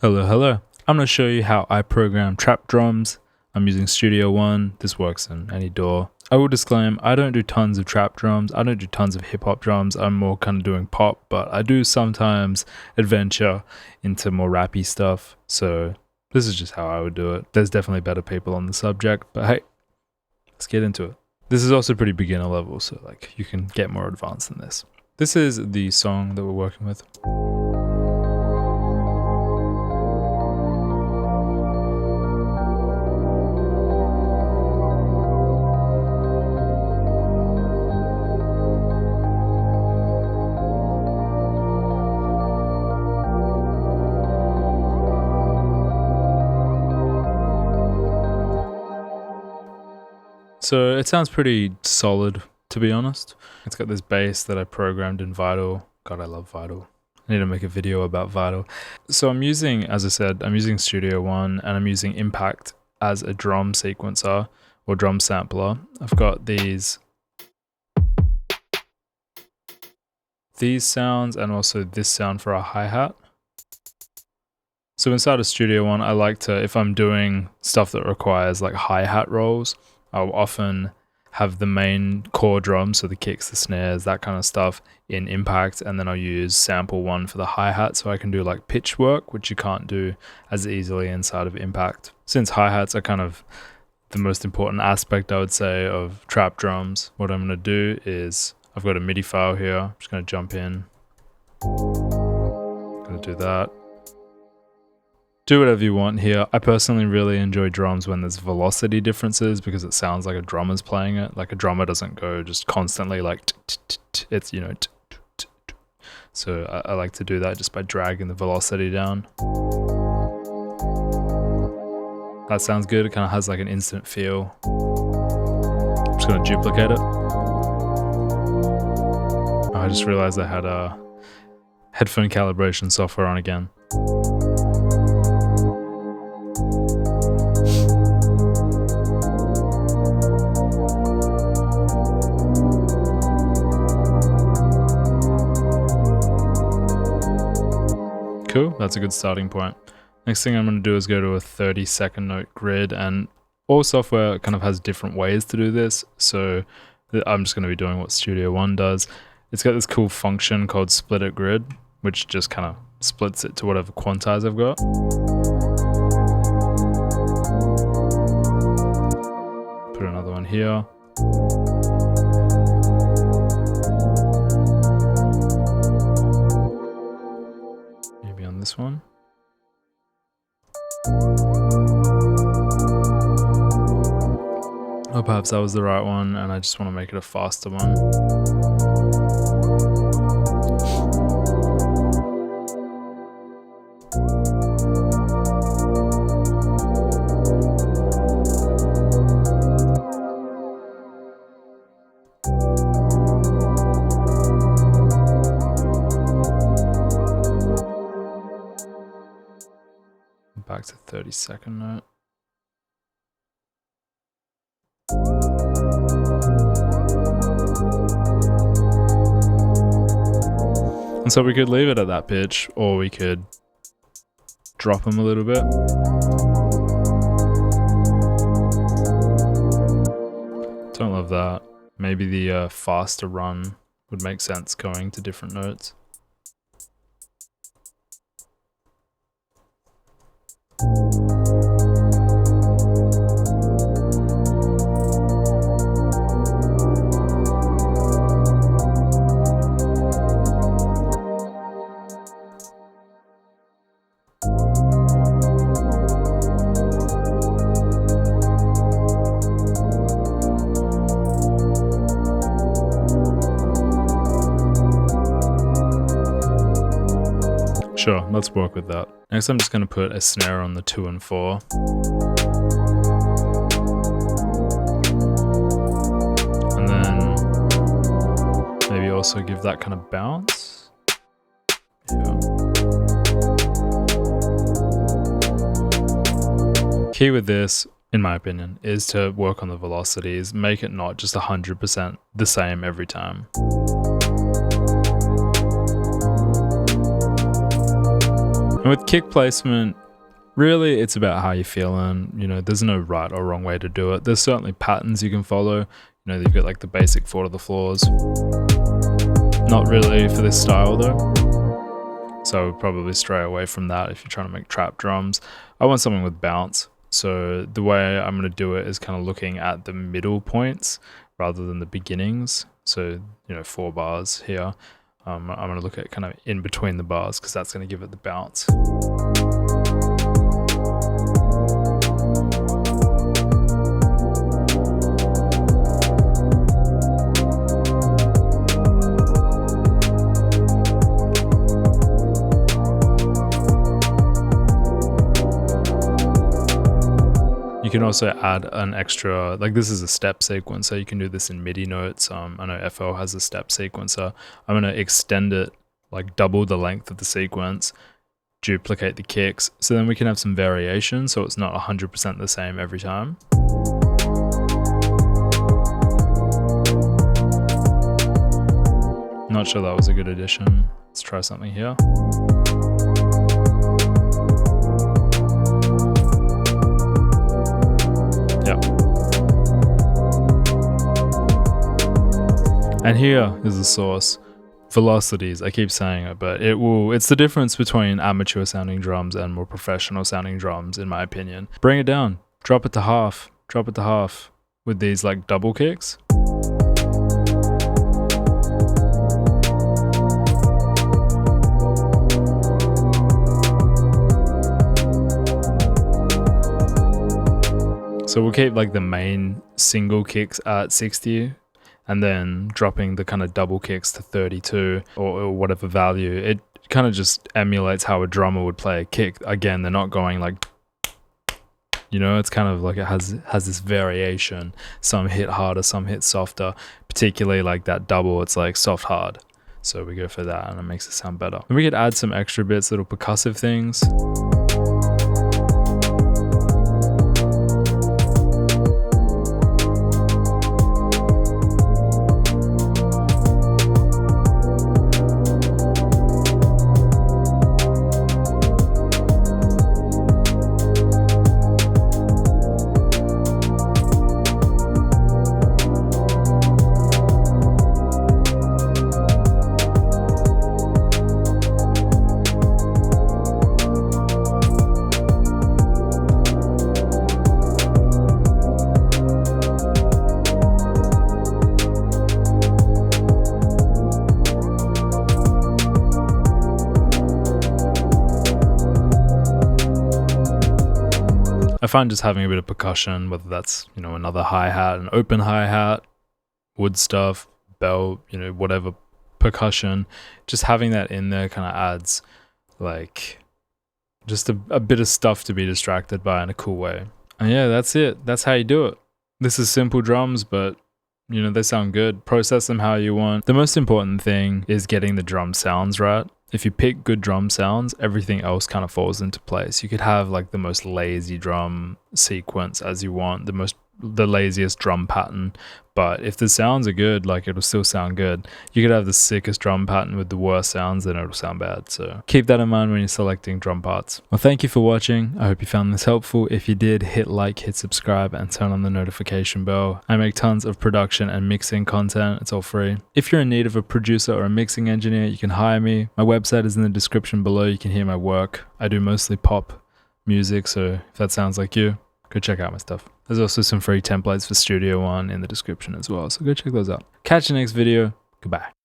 Hello. I'm going to show you how I program trap drums. I'm using Studio One. This works in any DAW. I will disclaim, I don't do tons of trap drums. I don't do tons of hip hop drums. I'm more kind of doing pop, but I do sometimes adventure into more rappy stuff. So this is just how I would do it. There's definitely better people on the subject, but hey, let's get into it. This is also pretty beginner level, so like you can get more advanced than this. This is the song that we're working with. So it sounds pretty solid, to be honest. It's got this bass that I programmed in Vital. God, I love Vital. I need to make a video about Vital. So I'm using, as I said, I'm using Studio One and I'm using Impact as a drum sequencer or drum sampler. I've got these sounds and also this sound for a hi-hat. So inside of Studio One, I like to, if I'm doing stuff that requires like hi-hat rolls, I'll often have the main core drum, so the kicks, the snares, that kind of stuff in Impact, and then I'll use Sample One for the hi-hat so I can do like pitch work, which you can't do as easily inside of Impact. Since hi-hats are kind of the most important aspect, I would say, of trap drums, what I'm going to do is I've got a MIDI file here. I'm just going to jump in. I'm going to do that. Do whatever you want here. I personally really enjoy drums when there's velocity differences because it sounds like a drummer's playing it. Like a drummer doesn't go just constantly like it's, you know, so I like to do that just by dragging the velocity down. That sounds good. It kind of has like an instant feel. I'm just going to duplicate it. Oh, I just realized I had a headphone calibration software on again. Cool, that's a good starting point. Next thing I'm going to do is go to a 30-second note grid, and all software kind of has different ways to do this, so I'm just going to be doing what Studio One does. It's got this cool function called split at grid, which just kind of splits it to whatever quantize I've got. Put another one here. On this one. Or perhaps that was the right one and I just want to make it a faster one. Back to 30-second note. And so we could leave it at that pitch, or we could drop them a little bit. Don't love that. Maybe the faster run would make sense going to different notes. Sure, let's work with that. Next I'm just going to put a snare on the 2 and 4. And then maybe also give that kind of bounce. Yeah. Key with this, in my opinion, is to work on the velocities, make it not just 100% the same every time. And with kick placement, really it's about how you're feeling. You know, there's no right or wrong way to do it. There's certainly patterns you can follow. You know, you've got like the basic 4 to the floors. Not really for this style though. So I would probably stray away from that if you're trying to make trap drums. I want something with bounce. So the way I'm going to do it is kind of looking at the middle points rather than the beginnings. So, you know, 4 bars here. I'm going to look at kind of in between the bars because that's going to give it the bounce. You can also add an extra, like this is a step sequencer. You can do this in MIDI notes. I know FL has a step sequencer. I'm going to extend it, like double the length of the sequence, duplicate the kicks, so then we can have some variation so it's not 100% the same every time. Not sure that was a good addition. Let's try something here. And here is the source. Velocities, I keep saying it, but it's the difference between amateur sounding drums and more professional sounding drums, in my opinion. Bring it down, drop it to half with these like double kicks. So we'll keep like the main single kicks at 60 and then dropping the kind of double kicks to 32 or whatever value. It kind of just emulates how a drummer would play a kick. Again, they're not going like, you know, it's kind of like it has this variation. Some hit harder, some hit softer, particularly like that double, it's like soft hard. So we go for that and it makes it sound better. And we could add some extra bits, little percussive things. I find just having a bit of percussion, whether that's, you know, another hi-hat, an open hi-hat, wood stuff, bell, you know, whatever percussion, just having that in there kind of adds like just a bit of stuff to be distracted by in a cool way. And yeah, that's it. That's how you do it. This is simple drums, but you know, they sound good. Process them how you want. The most important thing is getting the drum sounds right. If you pick good drum sounds, everything else kind of falls into place. You could have like the most lazy drum sequence as you want, the laziest drum pattern, but if the sounds are good, like it'll still sound good. You could have the sickest drum pattern with the worst sounds, then it'll sound bad. So keep that in mind when you're selecting drum parts. Well, thank you for watching. I hope you found this helpful. If you did, hit like, hit subscribe, and turn on the notification bell. I make tons of production and mixing content. It's all free. If you're in need of a producer or a mixing engineer, you can hire me. My website is in the description below. You can hear my work. I do mostly pop music, so if that sounds like you, go check out my stuff. There's also some free templates for Studio One in the description as well, so go check those out. Catch you next video. Goodbye.